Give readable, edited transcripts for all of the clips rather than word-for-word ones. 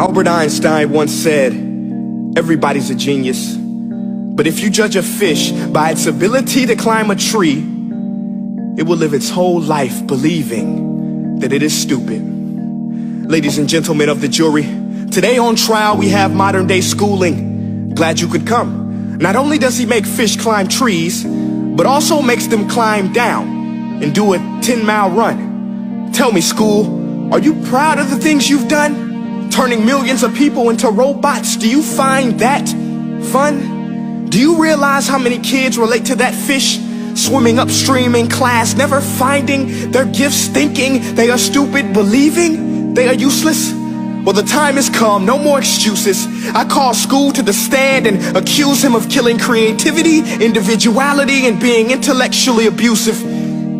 Albert Einstein once said, everybody's a genius. But if you judge a fish by its ability to climb a tree, it will live its whole life believing that it is stupid. Ladies and gentlemen of the jury, today on trial we have modern day schooling. Glad you could come. Not only does he make fish climb trees, but also makes them climb down and do a 10-mile run. Tell me, school, are you proud of the things you've done? Turning millions of people into robots, do you find that fun? Do you realize how many kids relate to that fish swimming upstream in class, never finding their gifts, thinking they are stupid, believing they are useless? Well, the time has come, no more excuses. I call school to the stand and accuse him of killing creativity, individuality, and being intellectually abusive.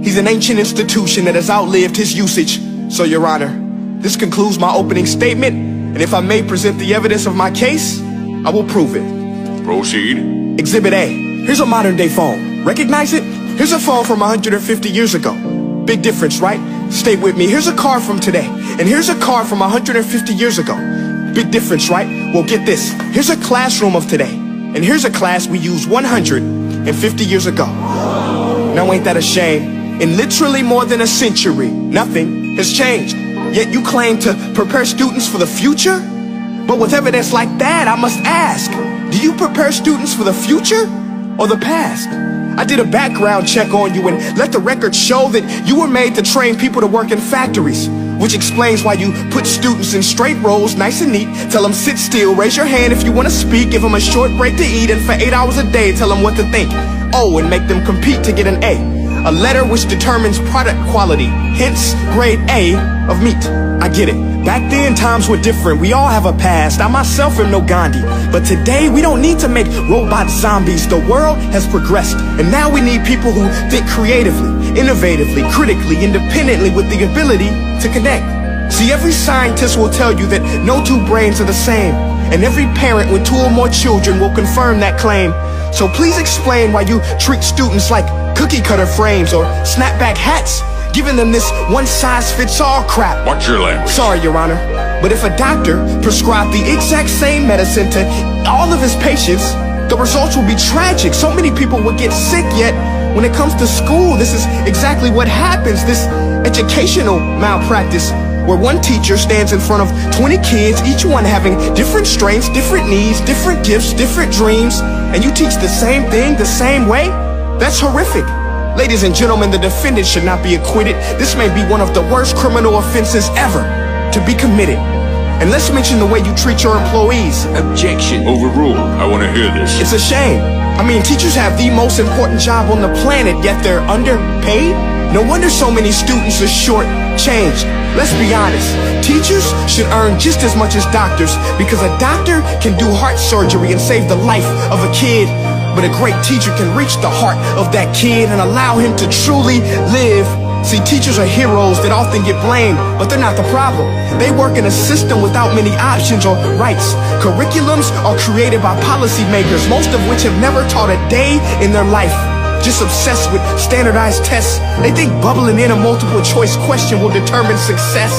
He's an ancient institution that has outlived his usage. So, Your Honor, this concludes my opening statement, and if I may present the evidence of my case, I will prove it. Proceed. Exhibit A. Here's a modern day phone. Recognize it? Here's a phone from 150 years ago. Big difference, right? Stay with me. Here's a car from today, and here's a car from 150 years ago. Big difference, right? Well, get this. Here's a classroom of today, and here's a class we used 150 years ago. Now ain't that a shame? In literally more than a century, nothing has changed. Yet you claim to prepare students for the future? But with evidence like that, I must ask, do you prepare students for the future or the past? I did a background check on you and let the record show that you were made to train people to work in factories, which explains why you put students in straight rows, nice and neat, tell them sit still, raise your hand if you want to speak, give them a short break to eat, and for 8 hours a day tell them what to think. Oh, and make them compete to get an A letter which determines product quality, hence grade A of meat. I get it. Back then, times were different. We all have a past. I myself am no Gandhi. But today, we don't need to make robot zombies. The world has progressed. And now we need people who think creatively, innovatively, critically, independently, with the ability to connect. See, every scientist will tell you that no two brains are the same. And every parent with 2 or more children will confirm that claim. So please explain why you treat students like cookie cutter frames or snapback hats, giving them this one-size-fits-all crap. Watch your language. Sorry, Your Honor, but if a doctor prescribed the exact same medicine to all of his patients, the results will be tragic. So many people will get sick, yet when it comes to school, this is exactly what happens. This educational malpractice, where one teacher stands in front of 20 kids, each one having different strengths, different needs, different gifts, different dreams, and you teach the same thing the same way? That's horrific. Ladies and gentlemen, the defendant should not be acquitted. This may be one of the worst criminal offenses ever to be committed. And let's mention the way you treat your employees. Objection. Overruled. I want to hear this. It's a shame. I mean, teachers have the most important job on the planet, yet they're underpaid? No wonder so many students are short-changed. Let's be honest. Teachers should earn just as much as doctors, because a doctor can do heart surgery and save the life of a kid. But a great teacher can reach the heart of that kid and allow him to truly live. See, teachers are heroes that often get blamed, but they're not the problem. They work in a system without many options or rights. Curriculums are created by policymakers, most of which have never taught a day in their life. Just obsessed with standardized tests. They think bubbling in a multiple choice question will determine success.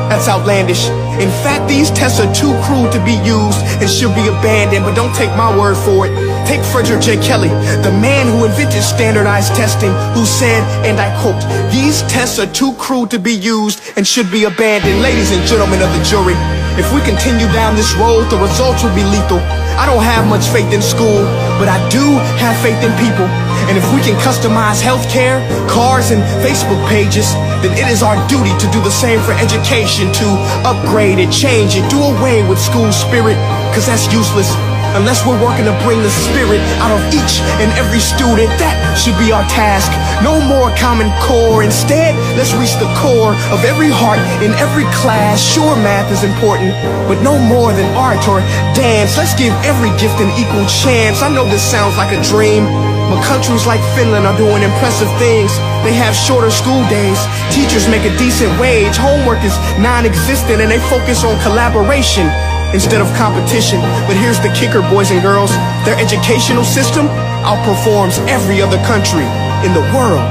That's outlandish. In fact, these tests are too cruel to be used and should be abandoned, but don't take my word for it. Take Frederick J. Kelly, the man who invented standardized testing, who said, and I quote, "These tests are too cruel to be used and should be abandoned." Ladies and gentlemen of the jury, if we continue down this road, the results will be lethal. I don't have much faith in school, but I do have faith in people. And if we can customize healthcare, cars, and Facebook pages, then it is our duty to do the same for education, to upgrade it, change it, do away with school spirit, because that's useless. Unless we're working to bring the spirit out of each and every student, that should be our task. No more Common Core. Instead, let's reach the core of every heart in every class. Sure, math is important, but no more than art or dance. Let's give every gift an equal chance. I know this sounds like a dream, but countries like Finland are doing impressive things. They have shorter school days. Teachers make a decent wage. Homework is non-existent, and they focus on collaboration instead of competition. But here's the kicker, boys and girls. Their educational system outperforms every other country in the world.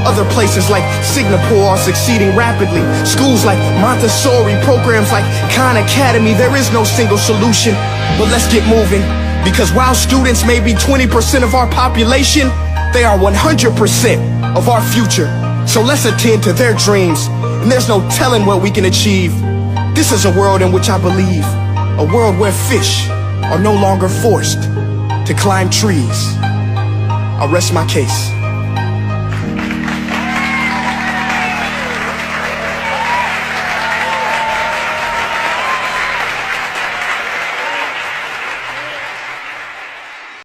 Other places like Singapore are succeeding rapidly. Schools like Montessori, programs like Khan Academy. There is no single solution, but let's get moving. Because while students may be 20% of our population, they are 100% of our future. So let's attend to their dreams, and there's no telling what we can achieve. This is a world in which I believe, a world where fish are no longer forced to climb trees. I rest my case.